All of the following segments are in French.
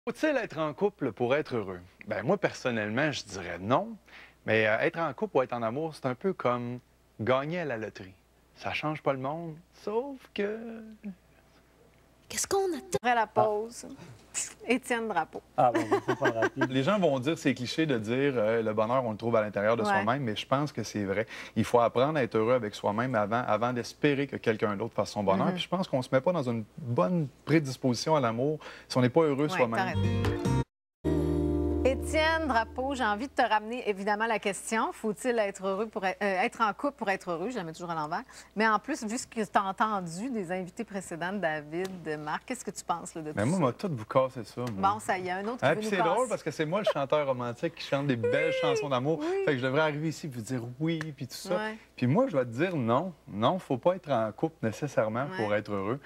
Faut-il être en couple pour être heureux? Ben moi, personnellement, je dirais non. Mais être en couple ou être en amour, c'est un peu comme gagner à la loterie. Ça change pas le monde, sauf que... Qu'est-ce qu'on attend? Après la Ah, pause, Étienne Drapeau. ah bon, ben, faut pas le rappeler. Les gens vont dire, c'est cliché de dire le bonheur, on le trouve à l'intérieur de Ouais. soi-même, mais je pense que c'est vrai. Il faut apprendre à être heureux avec soi-même avant d'espérer que quelqu'un d'autre fasse son bonheur. Puis je pense qu'on se met pas dans une bonne prédisposition à l'amour si on n'est pas heureux Ouais, t'as soi-même. raison. Étienne Drapeau, j'ai envie de te ramener évidemment la question, faut-il être heureux pour être en couple pour être heureux? Je la mets toujours à l'envers. Mais en plus, vu ce que tu as entendu des invités précédents, David, Marc, qu'est-ce que tu penses là, de Mais tout moi, ça? m'a tout vous casser ça. Moi. Bon, ça y est, un autre Ah, qui puis veut c'est nous drôle casser. parce que c'est moi le chanteur romantique qui chante des belles chansons d'amour. Fait que je devrais arriver ici et vous dire oui, puis tout ça. Ouais. Puis moi, je vais te dire non. Non, faut pas être en couple nécessairement pour Ouais. être heureux.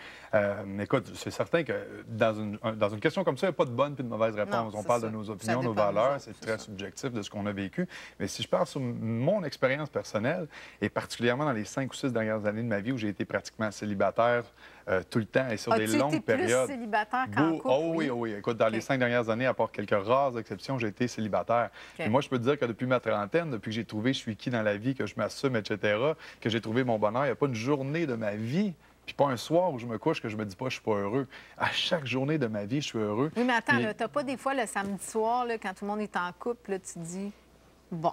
Mais écoute, c'est certain que dans une question comme ça, il n'y a pas de bonne puis de mauvaise réponse. Non, On c'est parle ça. de nos Ça opinions, nos dépend de nous valeurs. autres, C'est c'est très ça. subjectif de ce qu'on a vécu. Mais si je parle sur mon expérience personnelle, et particulièrement dans les 5 ou 6 dernières années de ma vie où j'ai été pratiquement célibataire tout le temps et sur des As-tu été longues plus périodes. célibataire qu'en couple? Oh oui, oh oui. Écoute, dans les 5 dernières années, à part quelques rares exceptions, j'ai été célibataire. Et moi, je peux te dire que depuis ma trentaine, depuis que j'ai trouvé je suis qui dans la vie, que je m'assume, etc., que j'ai trouvé mon bonheur, il n'y a pas une journée de ma vie, puis pas un soir où je me couche que je me dis pas je suis pas heureux. À chaque journée de ma vie, je suis heureux. Oui, mais attends, Puis- là, t'as pas des fois le samedi soir, là, quand tout le monde est en couple, là, tu te dis, bon,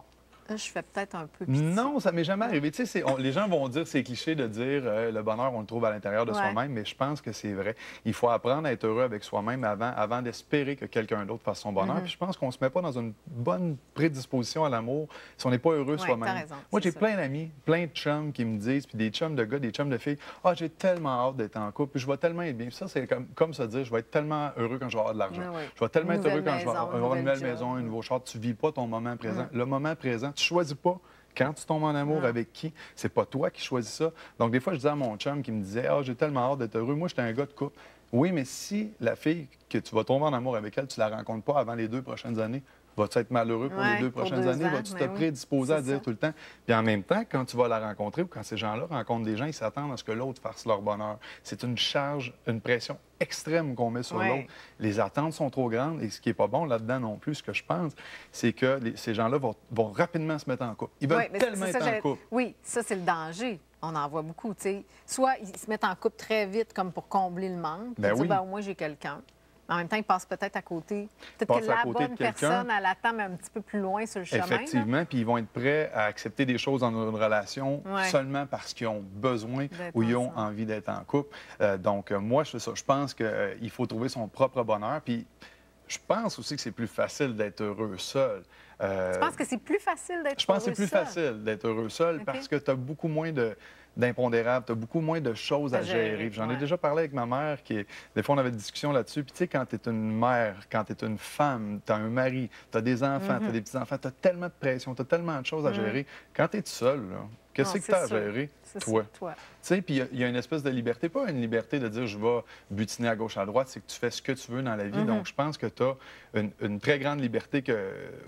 là, je fais peut-être un peu pitié. Non, ça m'est jamais arrivé. Tu sais, les gens vont dire, c'est cliché de dire le bonheur, on le trouve à l'intérieur de Ouais. soi-même, mais je pense que c'est vrai. Il faut apprendre à être heureux avec soi-même avant d'espérer que quelqu'un d'autre fasse son bonheur. Puis je pense qu'on se met pas dans une bonne prédisposition à l'amour si on n'est pas heureux Ouais, soi-même. t'as raison, Moi, c'est j'ai ça. plein d'amis, plein de chums qui me disent, puis des chums de gars, des chums de filles, ah, j'ai tellement hâte d'être en couple, puis je vais tellement être bien. Puis ça, c'est comme se dire, je vais être tellement heureux quand je vais avoir de l'argent. Ah oui. Je vais tellement Une être heureux nouvelle quand je vais maison, avoir une une nouvelle nouvelle maison, job. un nouveau char. Tu vis pas ton moment présent. Le moment présent, tu choisis pas. Quand tu tombes en amour avec qui, c'est pas toi qui choisis ça. Donc, des fois, je disais à mon chum qui me disait, ah, j'ai tellement hâte d'être heureux. Moi, j'étais un gars de couple. Oui, mais si la fille que tu vas tomber en amour avec elle, tu la rencontres pas avant les 2 prochaines années, vas-tu être malheureux pour Ouais, les 2 pour prochaines 2 années? ans, Vas-tu te ben oui, prédisposer à c'est dire ça. tout le temps? Puis en même temps, quand tu vas la rencontrer ou quand ces gens-là rencontrent des gens, ils s'attendent à ce que l'autre fasse leur bonheur. C'est une charge, une pression extrême qu'on met sur Ouais. l'autre. Les attentes sont trop grandes et ce qui n'est pas bon là-dedans non plus, ce que je pense, c'est que ces gens-là vont rapidement se mettre en couple. Ils veulent Oui, mais tellement c'est ça, être en couple. Oui, ça, c'est le danger. On en voit beaucoup, tu sais. Soit ils se mettent en couple très vite, comme pour combler le manque. Ben puis oui. dire, ben, au moins, j'ai quelqu'un. Mais en même temps, ils passent peut-être à côté. Peut-être Passent que à la côté de bonne quelqu'un. personne, elle attend, mais un petit peu plus loin sur le chemin. là. Effectivement, puis ils vont être prêts à accepter des choses dans une relation Ouais. seulement parce qu'ils ont besoin D'être ou ils ont ensemble. envie d'être en couple. Donc, moi, je fais ça. Je pense qu'il faut trouver son propre bonheur. Puis, je pense aussi que c'est plus facile d'être heureux seul. Tu penses que c'est plus facile d'être Je pense que c'est heureux plus seul? facile d'être heureux seul OK. parce que tu as beaucoup moins d'impondérables, tu as beaucoup moins de choses à À gérer, gérer. J'en ai ouais. déjà parlé avec ma mère, des fois, on avait des discussions là-dessus. Puis, tu sais, quand tu es une mère, quand tu es une femme, tu as un mari, tu as des enfants, Mm-hmm. tu as des petits-enfants, tu as tellement de pression, tu as tellement de choses à gérer. Quand tu es tout seul, là, qu'est-ce Non, que tu as à c'est sûr. gérer, C'est toi? sûr, toi. Tu sais, puis il y a une espèce de liberté, pas une liberté de dire je vais butiner à gauche, à droite, c'est que tu fais ce que tu veux dans la vie. Donc, je pense que tu as une très grande liberté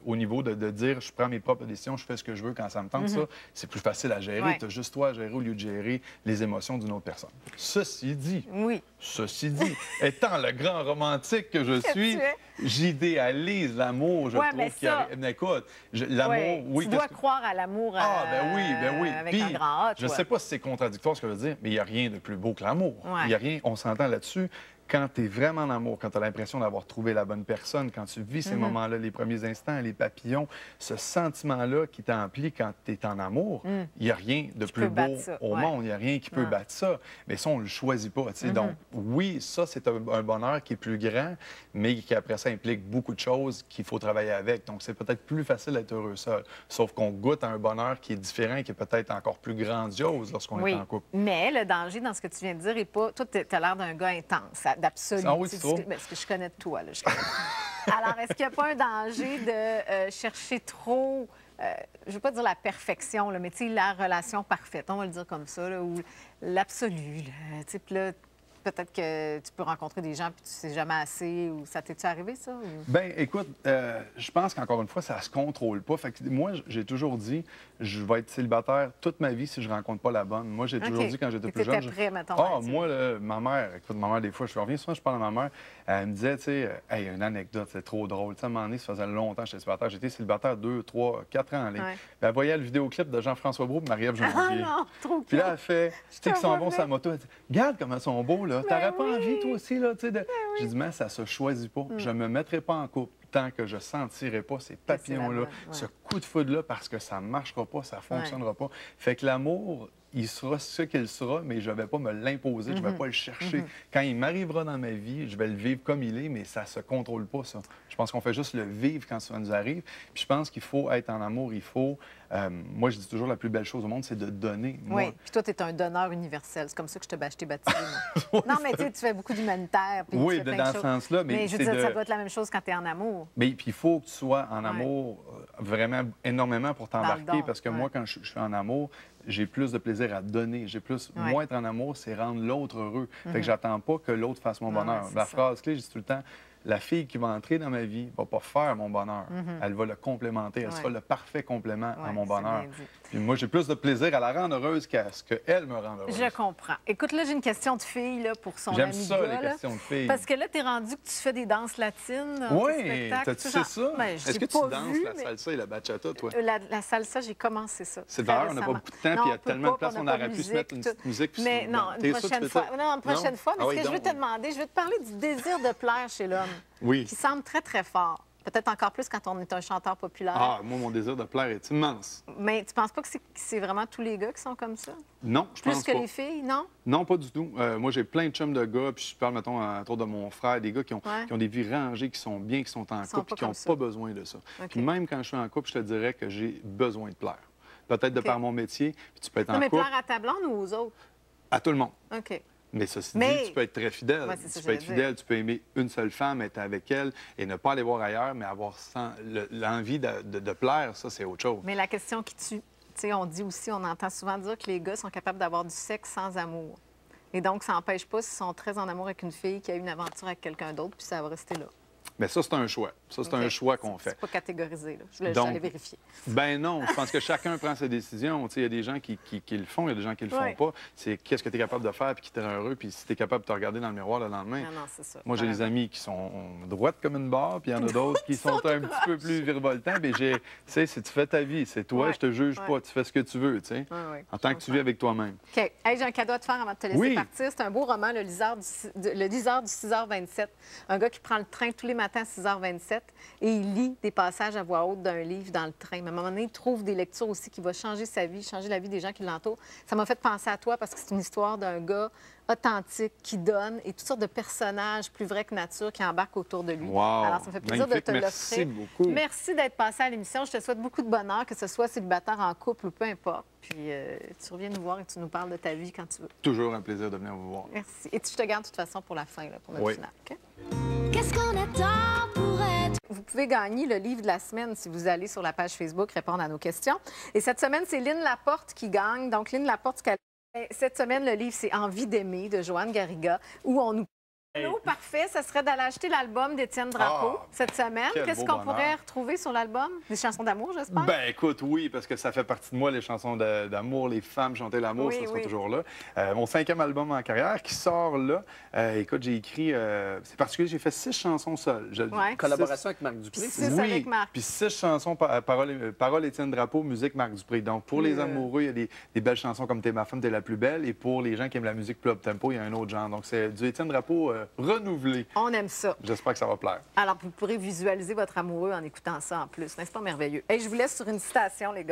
au niveau de dire je prends mes propres décisions, je fais ce que je veux quand ça me tente. Ça, c'est plus facile à gérer. Ouais. Tu as juste toi à gérer au lieu de gérer les émotions d'une autre personne. Ceci dit, Oui. étant le grand romantique que je suis, tu es. j'idéalise l'amour, je Ouais, trouve mais qu'il y a... ça- Mais écoute, l'amour, Ouais. oui. Tu qu'est-ce dois que- croire à l'amour Ah, ben oui. avec Puis, un grand A, je toi. sais pas si c'est contradictoire ce que je veux dire, mais il n'y a rien de plus beau que l'amour. Ouais. Il n'y a rien, on s'entend là-dessus. Quand tu es vraiment en amour, quand tu as l'impression d'avoir trouvé la bonne personne, quand tu vis ces moments-là, les premiers instants, les papillons, ce sentiment-là qui t'emplit quand tu es en amour, il n'y a rien de Qui plus peut beau battre ça, au ouais. monde. Il n'y a rien qui peut Non. battre ça. Mais ça, on ne le choisit pas. tu sais. Donc, oui, ça, c'est un bonheur qui est plus grand, mais qui, après ça, implique beaucoup de choses qu'il faut travailler avec. Donc, c'est peut-être plus facile d'être heureux seul. Sauf qu'on goûte à un bonheur qui est différent et qui est peut-être encore plus grandiose lorsqu'on Oui, est en couple. mais le danger dans ce que tu viens de dire est pas... Toi, tu as l'air d'un gars intense, d'absolu. Ah oui, Tu sais, tu trouves? ce que je connais de toi. Là, Alors, est-ce qu'il n'y a pas un danger de chercher trop... je ne veux pas dire la perfection, là, mais tu sais, la relation parfaite, on va le dire comme ça, là, ou l'absolu. Là, tu sais, puis là, peut-être que tu peux rencontrer des gens puis tu sais jamais assez ou ça t'est-tu arrivé, ça? Ou... Ben, écoute, je pense qu'encore une fois, ça se contrôle pas. Fait que moi, j'ai toujours dit, je vais être célibataire toute ma vie si je rencontre pas la bonne. Moi, j'ai toujours dit quand j'étais plus jeune. Prêt, mettons, Moi, là, ma mère, écoute, ma mère, des fois, je reviens souvent, je parle à ma mère, elle me disait, tu sais, hey, une anecdote, c'est trop drôle. Tu sais, à un moment donné, ça faisait longtemps que j'étais célibataire. J'étais célibataire 2, 3, 4 ans en ligne. Ouais. Puis elle voyait le vidéoclip de Jean-François Brault et Marie-Ève Janvier. Ah non, trop Puis là, cute. elle fait, tu sais qu'ils sont bons sa moto. Elle dit, regarde comment ils sont beaux, là. T'aurais pas oui. envie, toi aussi, là, tu sais. J'ai dit, mais ça se choisit pas. Je me mettrai pas en couple tant que je sentirai pas ces papillons-là, ce coup de foudre-là, parce que ça marchera pas, ça fonctionnera pas. Fait que l'amour, il sera ce qu'il sera, mais je ne vais pas me l'imposer, je ne vais pas le chercher. Quand il m'arrivera dans ma vie, je vais le vivre comme il est, mais ça ne se contrôle pas, ça. Je pense qu'on fait juste le vivre quand ça nous arrive. Puis je pense qu'il faut être en amour, il faut... moi, je dis toujours, la plus belle chose au monde, c'est de donner. Moi... Oui, puis toi, tu es un donneur universel. C'est comme ça que je t'ai baptisé. Non, mais tu fais beaucoup d'humanitaire. Oui, tu fais plein dans de ce choses. sens-là. Mais je veux dire, ça doit être la même chose quand tu es en amour. Mais puis il faut que tu sois en amour vraiment énormément pour t'embarquer. Parce que moi, quand je suis en amour, j'ai plus de plaisir à donner. J'ai plus... Moi, être en amour, c'est rendre l'autre heureux. Fait que j'attends pas que l'autre fasse mon bonheur. La phrase clé, je dis tout le temps, la fille qui va entrer dans ma vie va pas faire mon bonheur. Elle va le complémenter. Elle sera le parfait complément à mon bonheur. Puis moi, j'ai plus de plaisir à la rendre heureuse qu'à ce qu'elle me rende heureuse. Je comprends. Écoute, là, j'ai une question de fille là, pour son ami. J'aime ça, gars, les questions de filles. Parce que là, tu es rendu que tu fais des danses latines. Oui, tu sais ça? Ben, est-ce que tu danses la salsa et la bachata, toi? La salsa, j'ai commencé ça. C'est d'ailleurs, on n'a pas beaucoup de temps, puis il y a tellement de place, on aurait pu se mettre une petite musique. Mais non, une prochaine fois. Non, une prochaine fois. Mais ce que je veux te demander, je veux te parler du désir de plaire chez l'homme. Oui. Qui semble très, très fort. Peut-être encore plus quand on est un chanteur populaire. Ah, moi, mon désir de plaire est immense. Mais tu penses pas que c'est vraiment tous les gars qui sont comme ça? Non, je pense pas. Plus que les filles, non? Non, pas du tout. Moi, j'ai plein de chums de gars, puis je parle, mettons, autour de mon frère, des gars qui ont des vies rangées, qui sont bien, qui sont en couple, puis qui n'ont pas besoin de ça. Puis même quand je suis en couple, je te dirais que j'ai besoin de plaire. Peut-être de par mon métier, puis tu peux être en couple. Mais plaire à ta blonde ou aux autres? À tout le monde. OK. Mais ceci dit, tu peux être très fidèle. Tu peux être fidèle, tu peux aimer une seule femme, être avec elle et ne pas aller voir ailleurs, mais avoir l'envie de plaire, ça, c'est autre chose. Mais la question qui tue, tu sais, on dit aussi, on entend souvent dire que les gars sont capables d'avoir du sexe sans amour. Et donc, ça n'empêche pas s'ils sont très en amour avec une fille qui a eu une aventure avec quelqu'un d'autre, puis ça va rester là. Mais ça, c'est un choix. Ça, c'est un choix qu'on fait. C'est pas catégorisé, là. Je voulais juste aller vérifier. Ben non, je pense que chacun prend ses décisions. Il y a des gens qui le font, il y a des gens qui le font pas. C'est qu'est-ce que tu es capable de faire puis qui te rend heureux, puis si tu es capable de te regarder dans le miroir le lendemain. Non, c'est ça. Moi, j'ai des amis qui sont droites comme une barre, puis il y en a d'autres qui sont un petit peu plus virevoltants. Mais tu sais, si tu fais ta vie, c'est toi, je te juge pas, tu fais ce que tu veux, tu sais, en tant que tu vis avec toi-même. OK. Hey, j'ai un cadeau à te faire avant de te laisser partir. C'est un beau roman, Le Liseur du 6h27. Un gars qui prend le train tous les matins à 6h27. Et il lit des passages à voix haute d'un livre dans le train. Mais à un moment donné, il trouve des lectures aussi qui vont changer sa vie, changer la vie des gens qui l'entourent. Ça m'a fait penser à toi parce que c'est une histoire d'un gars authentique qui donne et toutes sortes de personnages plus vrais que nature qui embarquent autour de lui. Wow. Alors, ça me fait plaisir de te l'offrir. Merci beaucoup. Merci d'être passé à l'émission. Je te souhaite beaucoup de bonheur, que ce soit célibataire, en couple ou peu importe. Puis tu reviens nous voir et tu nous parles de ta vie quand tu veux. Toujours un plaisir de venir vous voir. Merci. Et je te garde de toute façon pour la fin, là, pour notre finale. Okay? Qu'est-ce qu'on attend pour être... Vous pouvez gagner le livre de la semaine si vous allez sur la page Facebook répondre à nos questions. Et cette semaine, c'est Lynn Laporte qui gagne. Donc, Lynn Laporte, cette semaine, le livre, c'est Envie d'aimer de Joanne Garriga, où on nous... Parfait, ça serait d'aller acheter l'album d'Étienne Drapeau cette semaine. Qu'est-ce qu'on pourrait retrouver sur l'album? Des chansons d'amour, j'espère? Ben écoute, oui, parce que ça fait partie de moi, les chansons d'amour, les femmes chanter l'amour, ça sera toujours là. Mon 5e album en carrière qui sort là. Écoute, j'ai écrit, c'est particulier, j'ai fait 6 chansons seules. Collaboration avec Marc Dupré. Avec Marc. Puis 6 chansons, paroles Étienne Drapeau, musique Marc Dupré. Donc pour les amoureux, il y a des belles chansons comme T'es ma femme, t'es la plus belle. Et pour les gens qui aiment la musique plus up-tempo, il y a un autre genre. Donc c'est du Étienne Drapeau renouvelé. On aime ça. J'espère que ça va plaire. Alors, vous pourrez visualiser votre amoureux en écoutant ça en plus. N'est-ce pas merveilleux? Et je vous laisse sur une citation, les gars.